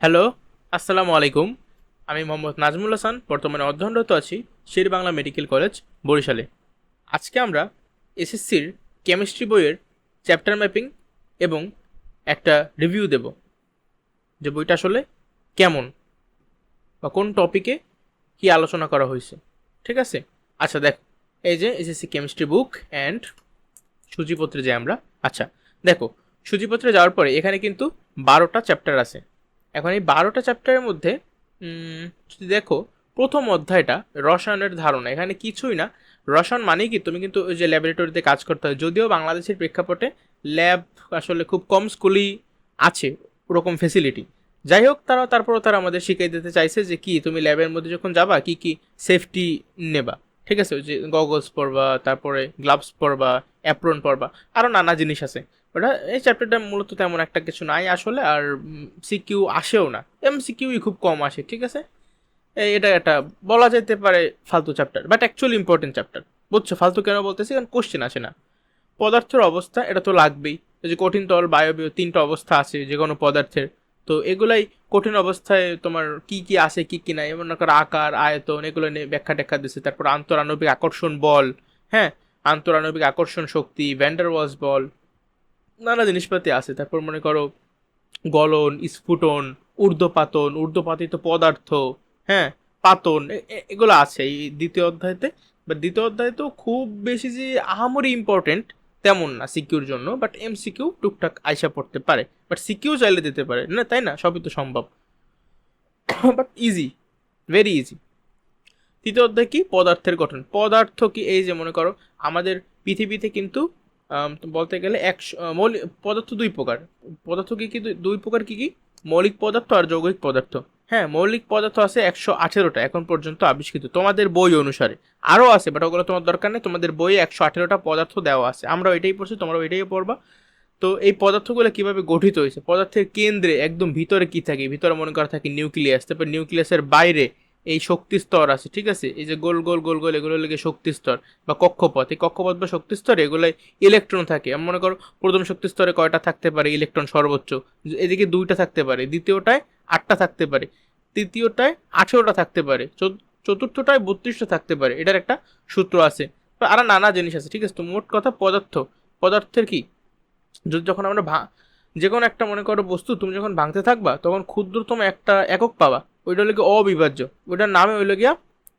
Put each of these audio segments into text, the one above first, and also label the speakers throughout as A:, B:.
A: Hello, আসসালামু আলাইকুম। আমি মোহাম্মদ নাজমুল হাসান, বর্তমানে অধ্যয়নরত আছি শের বাংলা মেডিকেল কলেজ, বরিশালে। আজকে আমরা এসএসসির কেমিস্ট্রি বইয়ের চ্যাপ্টার ম্যাপিং এবং একটা রিভিউ দেব, যে বইটা আসলে কেমন বা কোন টপিকে কি আলোচনা করা হয়েছে। ঠিক আছে, আচ্ছা দেখো, এই যে এসএসসি কেমিস্ট্রি বুক অ্যান্ড সূচিপত্রে যাই আমরা। আচ্ছা দেখো, সূচিপত্রে যাওয়ার পরে এখানে কিন্তু 12টা চ্যাপ্টার আছে। এখন এই 12টা চ্যাপ্টারের মধ্যে যদি দেখো, প্রথম অধ্যায়টা রসায়নের ধারণা, এখানে কিছুই না। রসায়ন মানেই কি তুমি কিন্তু ওই যে ল্যাবরেটরিতে কাজ করতে হয়, যদিও বাংলাদেশের প্রেক্ষাপটে ল্যাব আসলে খুব কম স্কুলই আছে ওরকম ফেসিলিটি। যাই হোক, তারপরও তারা আমাদের শিখিয়ে দিতে চাইছে যে কি তুমি ল্যাবের মধ্যে যখন যাবা কি কি সেফটি নেবা। ঠিক আছে, ওই যে গগলস পরবা, তারপরে গ্লাভস পরবা, অ্যাপ্রন পরবা, আরও নানা জিনিস আছে। ওটা এই চ্যাপ্টারটা মূলত তেমন একটা কিছু নাই আসলে, আর সিকিউ আসেও না, এমসিকিউই খুব কম আসে। ঠিক আছে, এটা একটা বলা যেতে পারে ফালতু chapter, but actually important chapter. বুঝছো ফালতু কেন বলতেছি? কারণ কোশ্চেন আসে না। পদার্থের অবস্থা এটা তো লাগবেই, এই যে কঠিন তরল বায়বীয় 3টা অবস্থা আছে যে কোনো পদার্থের। তো এগুলাই কঠিন অবস্থায় তোমার কি কি আছে কি কি নাই, এমন করে আকার আয়তন এগুলো নিয়ে ব্যাখ্যা ট্যাখ্যা দিচ্ছে। তারপর আন্তরাণবিক আকর্ষণ বল, হ্যাঁ, আন্তরাণবিক আকর্ষণ শক্তি, ভ্যান্ডার ওয়ালস বল, নানা জিনিসপাতি আছে। তারপর মনে করো গলন, স্ফুটন, ঊর্ধ্বপাতন, ঊর্ধ্বপাতিত পদার্থ, হ্যাঁ, পাতন, এগুলো আছে এই দ্বিতীয় অধ্যায়তে। বাট দ্বিতীয় অধ্যায় তো খুব বেশি যে আহামরি ইম্পর্টেন্ট তেমন না সিকিউর জন্য, বাট এমসিকিউ টুকটাক আইসা পড়তে পারে, বাট সিকিউ চাইলে দিতে পারে না, তাই না? সবই তো সম্ভব, বাট ইজি, ভেরি ইজি। তৃতীয় অধ্যায় কি? পদার্থের গঠন। পদার্থ কি? এই যে মনে করো আমাদের পৃথিবীতে কিন্তু বলতে গেলে মৌলিক পদার্থ 2 প্রকার। পদার্থ কি কি? দুই প্রকার কি কি? মৌলিক পদার্থ আর যৌগিক পদার্থ। হ্যাঁ, মৌলিক পদার্থ আছে 118টা এখন পর্যন্ত আবিষ্কৃত তোমাদের বই অনুসারে। আরও আছে, বাট ওগুলো তোমার দরকার নেই, তোমাদের বইয়ে 118টা পদার্থ দেওয়া আছে। আমরা ওইটাই পড়ছি, তোমরা ওইটাই পড়বা। তো এই পদার্থগুলো কিভাবে গঠিত হয়েছে? পদার্থের কেন্দ্রে একদম ভিতরে কি থাকে? ভিতরে মনে করা থাকে নিউক্লিয়াস। তারপর নিউক্লিয়াসের বাইরে এই শক্তি স্তর আছে। ঠিক আছে, এই যে গোল গোল গোল গোল এগুলো লেগে শক্তি স্তর বা কক্ষপথ, এই কক্ষপথ বা শক্তি স্তরে এগুলোয় ইলেকট্রন থাকে। মনে করো প্রথম শক্তি স্তরে কয়টা থাকতে পারে ইলেকট্রন সর্বোচ্চ? এদিকে 2টা থাকতে পারে, দ্বিতীয়টায় 8টা থাকতে পারে, তৃতীয়টায় 18টা থাকতে পারে, চতুর্থটায় 32টা থাকতে পারে। এটার একটা সূত্র আছে, আরো নানা জিনিস আছে। ঠিক আছে, তো মোট কথা পদার্থের কি, যখন আমরা যে কোনো একটা মনে করো বস্তু তুমি যখন ভাঙতে থাকবা তখন ক্ষুদ্রতম একটা একক পাবা, ওইটা হলো গিয়ে অবিভাজ্য, ওইটার নামে হইলো গিয়া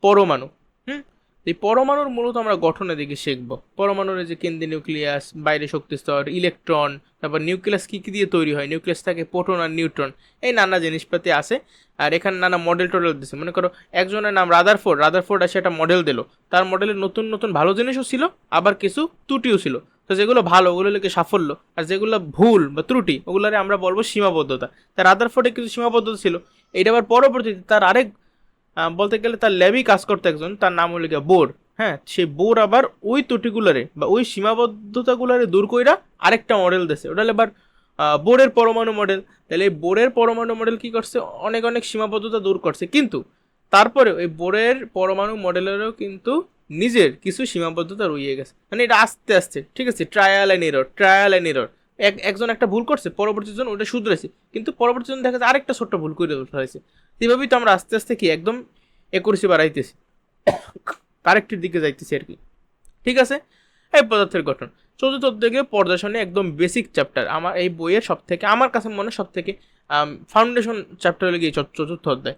A: পরমাণু। হুম, এই পরমাণুর মূলত আমরা গঠনের দিকে শিখবো। পরমাণুর যে কেন্দ্রীয় নিউক্লিয়াস, বাইরে শক্তিস্তর, ইলেকট্রন, তারপর নিউক্লিয়াস কি কি দিয়ে তৈরি হয়, নিউক্লিয়াস থাকে প্রোটন আর নিউট্রন, এই নানা জিনিসপাতি আছে। আর এখানে নানা মডেল টডেল দিচ্ছে। মনে করো একজনের নাম রাদারফোর্ড আসে একটা মডেল দিল, তার মডেলে নতুন নতুন ভালো জিনিসও ছিল, আবার কিছু ত্রুটিও ছিল। তো যেগুলো ভালো ওগুলো লেগে সাফল্য, আর যেগুলো ভুল বা ত্রুটি ওগুলোরে আমরা বলবো সীমাবদ্ধতা। তার রাদারফোর্ডে কিছু সীমাবদ্ধতা ছিল, এটা আবার পরবর্তীতে তার আরেক বলতে গেলে তার ল্যাবেই কাজ করতে একজন, তার নাম হলো গিয়ে বোর। হ্যাঁ, সেই বোর আবার ওই ত্রুটিগুলারে বা ওই সীমাবদ্ধতাগুলারে দূর কইরা আরেকটা মডেল দিয়েছে, ওটা আবার বোরের পরমাণু মডেল। তাহলে এই বোরের পরমাণু মডেল কি করছে? অনেক অনেক সীমাবদ্ধতা দূর করছে, কিন্তু তারপরে ওই বোরের পরমাণু মডেলেরও কিন্তু নিজের কিছু সীমাবদ্ধতা রয়ে গেছে। মানে এটা আস্তে আস্তে, ঠিক আছে, ট্রায়াল অ্যান্ড এরর। একজন একটা ভুল করছে, পরবর্তী জন ওটা শুধরেছে, কিন্তু পরবর্তী জন দেখা যাচ্ছে আরেকটা ছোট্ট ভুল করে ফেলেছে। এভাবেই তো আমরা আস্তে আস্তে কি একদম একুরেসি বাড়াইতেছি, কারেক্টের দিকে যাইতেছি আর কি। ঠিক আছে, এই পদার্থের গঠন। চতুর্থ অধ্যায়ে পর্যায়সারণী একদম বেসিক চ্যাপ্টার, আমার এই বইয়ের সব থেকে, আমার কাছে মনে সব থেকে ফাউন্ডেশন চ্যাপ্টার হলে গিয়ে চতুর্থ অধ্যায়।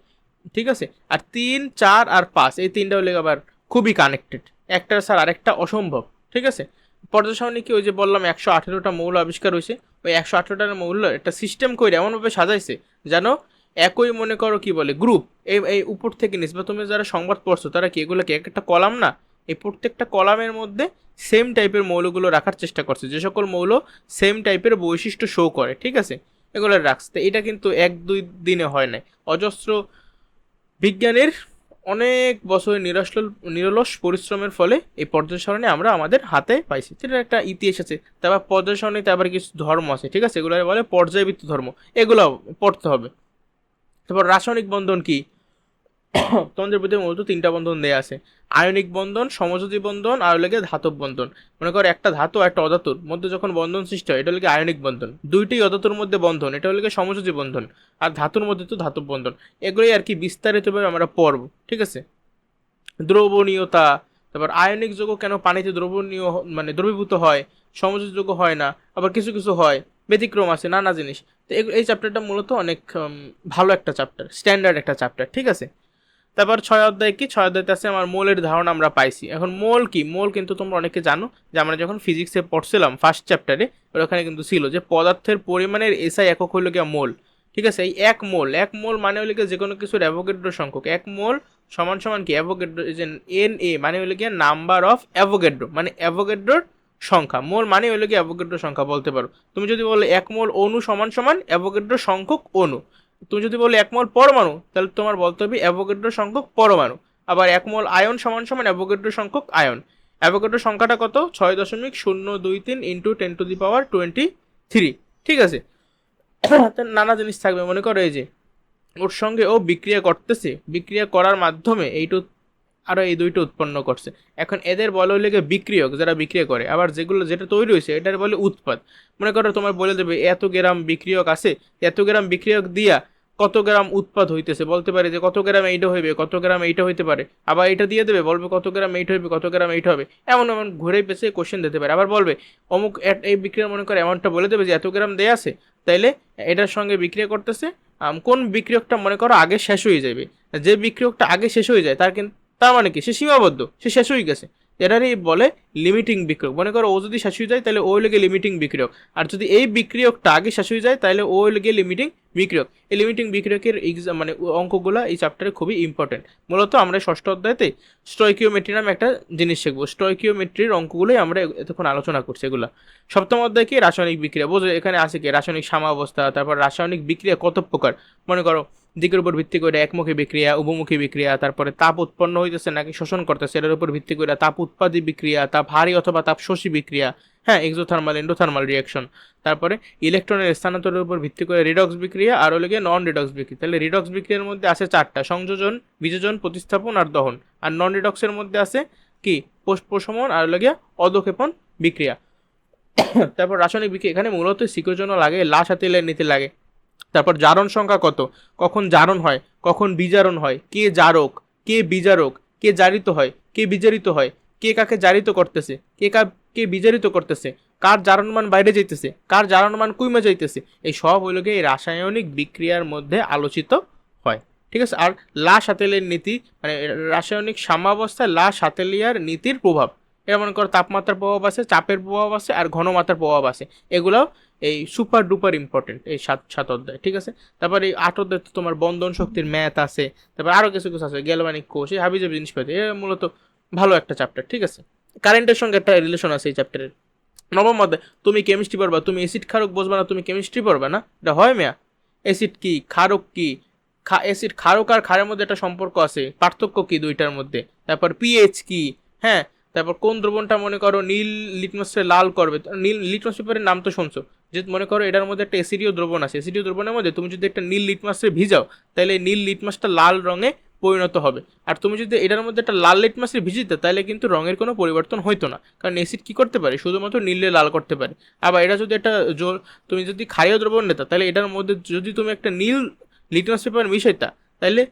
A: ঠিক আছে, আর 3, 4 আর 5 এই 3টা হলে আবার খুবই কানেক্টেড, একটা স্যার আরেকটা অসম্ভব। ঠিক আছে, পর্যায় সারণী কি, ওই যে বললাম 118টা মৌল আবিষ্কার হয়েছে, ওই 118টার মৌল একটা সিস্টেম করে এমনভাবে সাজাইছে যেন একই মনে করো কি বলে গ্রুপ, এই উপর থেকে নিচ, বা তুমি যারা সংবাদ পড়ছো তারা কি এগুলোকে একটা কলাম না, এই প্রত্যেকটা কলামের মধ্যে সেম টাইপের মৌলগুলো রাখার চেষ্টা করছে, যে সকল মৌল সেম টাইপের বৈশিষ্ট্য শো করে। ঠিক আছে, এগুলো রাখছে। এটা কিন্তু 1-2 দিনে হয় নাই, অজস্র বিজ্ঞানের অনেক বছরের নিরলস পরিশ্রমের ফলে এই পর্যায় সারণী আমরা আমাদের হাতে পাইছি। সেটার একটা ইতিহাস আছে। তারপর পর্যায় সারণীতে আবার কিছু ধর্ম আছে। ঠিক আছে, এগুলো বলে পর্যায়বৃত্ত ধর্ম, এগুলো পড়তে হবে। তারপর রাসায়নিক বন্ধন কি, তোমাদের মধ্যে মূলত 3টা বন্ধন দেয়া আছে, আয়নিক বন্ধন, সমযোজী বন্ধন আর লাগে ধাতব বন্ধন। মনে করো একটা ধাতু আর একটা অধাতুর মধ্যে যখন বন্ধন সৃষ্টি হয় এটা হলো আয়নিক বন্ধন, দুইটি অধাতুর মধ্যে বন্ধন এটা হলো সমযোজী বন্ধন, আর ধাতুর মধ্যে তো ধাতব বন্ধন। এগুলোই আর কি বিস্তারিতভাবে আমরা পড়ব, ঠিক আছে। দ্রবণীয়তা, তারপর আয়নিক যৌগ কেন পানিতে দ্রবণীয় মানে দ্রবীভূত হয়, সমযোজী যৌগ হয় না, আবার কিছু কিছু হয়, ব্যতিক্রম আছে, নানা জিনিস। তো এই চ্যাপ্টারটা মূলত অনেক ভালো একটা চ্যাপ্টার, স্ট্যান্ডার্ড একটা চ্যাপ্টার, ঠিক আছে। তারপর 6 অধ্যায় কি, 6 অধ্যায়তে আছে আমার মোলের ধারণা আমরা পাইছি। এখন মোল কি, মোল কিন্তু তোমরা অনেকে জানো যে আমরা যখন ফিজিক্সে পড়ছিলাম ফার্স্ট চ্যাপ্টারে ওখানে কিন্তু ছিল যে পদার্থের পরিমাণের এসআই একক হলো গিয়ে মোল, ঠিক আছে। এই এক মোল মানে হলো গিয়ে যে কোনো কিছুর অ্যাভোগাড্রো সংখ্যক, এক মোল সমান সমান কি অ্যাভোগাড্রো, যে এন এ মানে হলো গিয়ে নাম্বার অফ অ্যাভোগাড্রো, মানে অ্যাভোগাড্রোর সংখ্যা। মোল মানে হলো গিয়ে অ্যাভোগাড্রো সংখ্যা বলতে পারো। তুমি যদি বলো এক মোল অণু সমান সমান অ্যাভোগাড্রো সংখ্যক অণু, তুমি যদি বলো এক মোল পরমাণু তাহলে তোমার বলতে হবে অ্যাভোগাড্রো সংখ্যক পরমাণু। আবার এক মোল আয়ন সমান সমান অ্যাভোগাড্রো সংখ্যক আয়ন। অ্যাভোগাড্রো সংখ্যাটা কত, 6.023 ইন্টু 10⁻23, ঠিক আছে। নানা জিনিস থাকবে, মনে করো এই যে ওর সঙ্গে ও বিক্রিয়া করতেছে, বিক্রিয়া করার মাধ্যমে এইটু আরো এই দুইটা উৎপন্ন করছে। এখন এদের বলে হলে বিক্রিয়ক, যারা বিক্রিয়া করে। আবার যেটা তৈরি হয়েছে এটার বলে উৎপাদ। মনে করো তোমার বলে দেবে এত গ্রাম বিক্রিয়ক আছে, এত গ্রাম বিক্রিয়ক দিয়া কত গ্রাম উৎপাদ হইতেছে, বলতে পারে যে কত গ্রাম এইটা হইবে, কত গ্রাম এইটা হইতে পারে। আবার এটা দিয়ে দেবে, বলবে কত গ্রাম এইটা হইবে, কত গ্রাম এইটা হবে। এমন এমন ঘুরে পেছে কোশ্চেন দিতে পারে। আবার বলবে অমুক এই বিক্রিয়া, মনে করে এমনটা বলে দেবে যে এত গ্রাম দেয়া আছে, তাইলে এটার সঙ্গে বিক্রিয়া করতেছে কোন বিক্রিয়কটা মনে করো আগে শেষ হয়ে যাবে। যে বিক্রিয়কটা আগে শেষ হয়ে যায় তার কিন্তু, তার মানে কি সে সীমাবদ্ধ, সে শেষ হয়ে গেছে। এটারই বলে লিমিটিং বিক্রিয়ক। মনে করো ও যদি শেষ হয়ে যায় তাহলে ও লেগে লিমিটিং বিক্রিয়ক, আর যদি এই বিক্রিয়কটা আগে শেষ হয়ে যায় তাহলে ও লেগে লিমিটিং বিক্রিয়ক। এই লিমিটিং বিক্রিয়কের এক্সাম মানে অঙ্কগুলো এই চ্যাপ্টারে খুবই ইম্পর্টেন্ট। মূলত আমরা ষষ্ঠ অধ্যায়তে স্টয়কিওমেট্রি নামে একটা জিনিস শিখবো। স্টয়কিওমেট্রির অঙ্কগুলোই আমরা এতক্ষণ আলোচনা করছি এগুলা। সপ্তম অধ্যায় কি, রাসায়নিক বিক্রিয়া। বোঝো এখানে আছে কি রাসায়নিক সাম্যাবস্থা, তারপর রাসায়নিক বিক্রিয়া কত প্রকার। মনে করো দিকের উপর ভিত্তি করে একমুখী বিক্রিয়া, উভমুখী বিক্রিয়া, তারপরে তাপ উৎপন্ন হইতেছে নাকি শোষণ করতেছে এটার উপর ভিত্তি করে তাপ উৎপাদী বিক্রিয়া, তাপ হারি অথবা তাপ শোষী বিক্রিয়া, হ্যাঁ, এক্সোথার্মাল এন্ডোথার্মাল রিয়াকশন। তারপরে ইলেকট্রনের স্থানান্তরের উপর ভিত্তি করে রিডক্স বিক্রিয়া আর হলো গিয়ে নন রিডক্স বিক্রিয়া। তাহলে রিডক্স বিক্রিয়ার মধ্যে আছে 4টা, সংযোজন, বিযোজন, প্রতিস্থাপন আর দহন। আর নন রিডক্সের মধ্যে আছে কি প্রশমন আর হলো গিয়ে অধক্ষেপণ বিক্রিয়া। তারপর রাসায়নিক বিক্রিয়া এখানে মূলত সিকের জন্য লাগে লা সাথে নীতি লাগে। তারপর জারণ সংখ্যা কত, কখন জারণ হয়, কখন বিজারণ হয়, কে জারক, কে বিজারক, কে জারিত হয়, কে বিজারিত হয়, কে কাকে জারিত করতেছে, কে বিজারিত করতেছে, কার জারণ মান বাইরে যাইতেছে, কার জারণ মান কইমা যাইতেছে। এই সব হইল গিয়ে এই রাসায়নিক বিক্রিয়ার মধ্যে আলোচিত হয়, ঠিক আছে। আর লা সাতেলের নীতি মানে রাসায়নিক সাম্যাবস্থায় লা সাতেলিয়ার নীতির প্রভাব। এর মনে করো তাপমাত্রার প্রভাব আছে, চাপের প্রভাব আছে, আর ঘনমাত্রার প্রভাব আছে। এগুলো এই সুপার ডুপার ইম্পর্টেন্ট এই সাত অধ্যায়, ঠিক আছে। তারপর এই 8 অধ্যায় তো তোমার বন্ধন শক্তির ম্যাথ আছে, তারপর আরো কিছু কিছু আছে, গ্যালভানিক কোষ, এই হাবিজাবি জিনিসপাতি। এ মূলত ভালো একটা চ্যাপ্টার, ঠিক আছে। কারেন্টের সঙ্গে একটা রিলেশন আছে এই চ্যাপ্টারের। নবম অধ্যায় তুমি কেমিস্ট্রি পড়বা, তুমি অ্যাসিড ক্ষারক বুঝবা না, তুমি কেমিস্ট্রি পড়বা না, এটা হয় মেয়া। অ্যাসিড কি, ক্ষারক কি, অ্যাসিড ক্ষারক আর ক্ষারের মধ্যে একটা সম্পর্ক আছে, পার্থক্য কি দুইটার মধ্যে। তারপর পিএইচ কি, হ্যাঁ। তারপর কোন দ্রবণটা মনে করো নীল লিটমাসে লাল করবে, নীল লিটমাস পেপারের নাম তো শুনছো, যে মনে করো এটার মধ্যে একটা অ্যাসিডীয় দ্রবণ আছে, অ্যাসিডীয় দ্রবণের মধ্যে তুমি যদি একটা নীল লিটমাসে ভিজাও তাহলে নীল লিটমাসটা লাল রঙে পরিণত হবে। আর তুমি যদি এটার মধ্যে একটা লাল লিটমাসে ভিজিতে তাহলে কিন্তু রঙের কোনো পরিবর্তন হইতো না, কারণ অ্যাসিড কি করতে পারে, শুধুমাত্র নীলে লাল করতে পারে। আবার এটা যদি একটা তুমি যদি ক্ষারীয় দ্রবণ নিতা তাহলে এটার মধ্যে যদি তুমি একটা নীল লিটমাস পেপার মিশাইতা তাহলে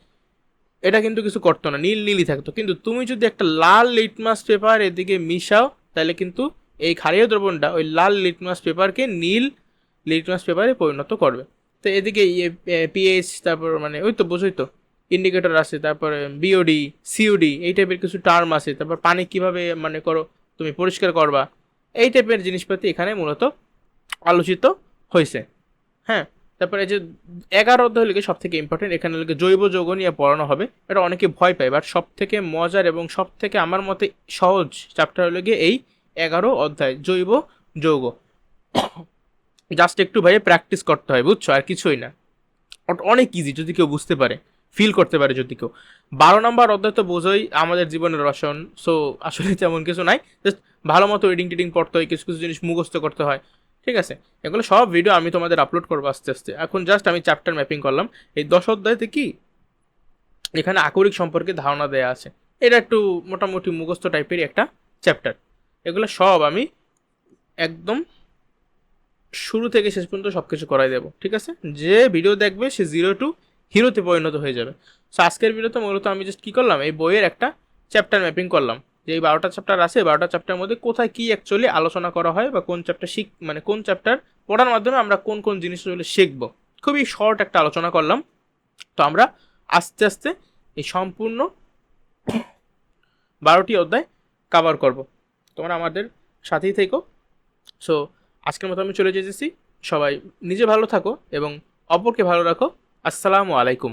A: এটা কিন্তু কিছু করতো না, নীল নীলই থাকতো। কিন্তু তুমি যদি একটা লাল লিটমাস পেপার এদিকে মিশাও তাহলে কিন্তু এই ক্ষারীয় দ্রবণটা ওই লাল লিটমাস পেপারকে নীল লিটমাস পেপারে পরিণত করবে। তো এদিকে পিএইচ, তারপর মানে ওই তো বোঝোই তো ইন্ডিকেটর আছে, তারপরে বিওডি, সিওডি, এই টাইপের কিছু টার্ম আছে। তারপর পানি কিভাবে মানে করো তুমি পরিষ্কার করবা, এই টাইপের জিনিসপাতি এখানে মূলত আলোচিত হয়েছে, হ্যাঁ। তারপরে এই যে 11 অধ্যায় হলে সব থেকে ইম্পর্টেন্ট, এখানে হলে জৈব যৌগ নিয়ে পড়ানো হবে। এটা অনেকে ভয় পায়, বাট সব থেকে মজার এবং সব থেকে আমার মতে সহজ চ্যাপ্টার হলে গিয়ে এই 11 অধ্যায় জৈব যৌগ। জাস্ট একটু ভাই প্র্যাকটিস করতে হয়, বুঝছো, আর কিছুই না। অনেক ইজি যদি কেউ বুঝতে পারে, ফিল করতে পারে যদি কেউ। 12 নম্বর অধ্যায় তো বোঝোই আমাদের জীবনের রসায়ন, সো আসলে তেমন কিছু নাই, জাস্ট ভালো মতো রিডিং টিডিং পড়তে হয়, কিছু কিছু জিনিস মুখস্থ করতে হয়, ঠিক আছে। এগুলো সব ভিডিও আমি তোমাদের আপলোড করবো আস্তে আস্তে। এখন জাস্ট আমি চ্যাপ্টার ম্যাপিং করলাম। এই 10 অধ্যায়তে কি এখানে আকরিক সম্পর্কে ধারণা দেওয়া আছে। এটা একটু মোটামুটি মুখস্থ টাইপের একটা চ্যাপ্টার। এগুলো সব আমি একদম শুরু থেকে শেষ পর্যন্ত সব কিছু করাই দেবো, ঠিক আছে? যে ভিডিও দেখবে সে 0 টু হিরোতে পরিণত হয়ে যাবে। সো আজকের ভিডিওতে মূলত আমি জাস্ট কী করলাম, এই বইয়ের একটা চ্যাপ্টার ম্যাপিং করলাম, যে এই 12টা চ্যাপ্টার আছে, 12টা চ্যাপ্টারের মধ্যে কোথায় কী অ্যাকচুয়ালি আলোচনা করা হয়, বা কোন চ্যাপ্টার মানে কোন চ্যাপ্টার পড়ার মাধ্যমে আমরা কোন কোন জিনিসগুলো শিখবো। খুবই শর্ট একটা আলোচনা করলাম। তো আমরা আস্তে আস্তে এই সম্পূর্ণ 12টি অধ্যায় কভার করব। তোমরা আমাদের সাথেই থেকো। সো আজকের মতো আমি চলে যেতেছি। সবাই নিজে ভালো থাকো এবং অপরকে ভালো রাখো। আসসালামু আলাইকুম।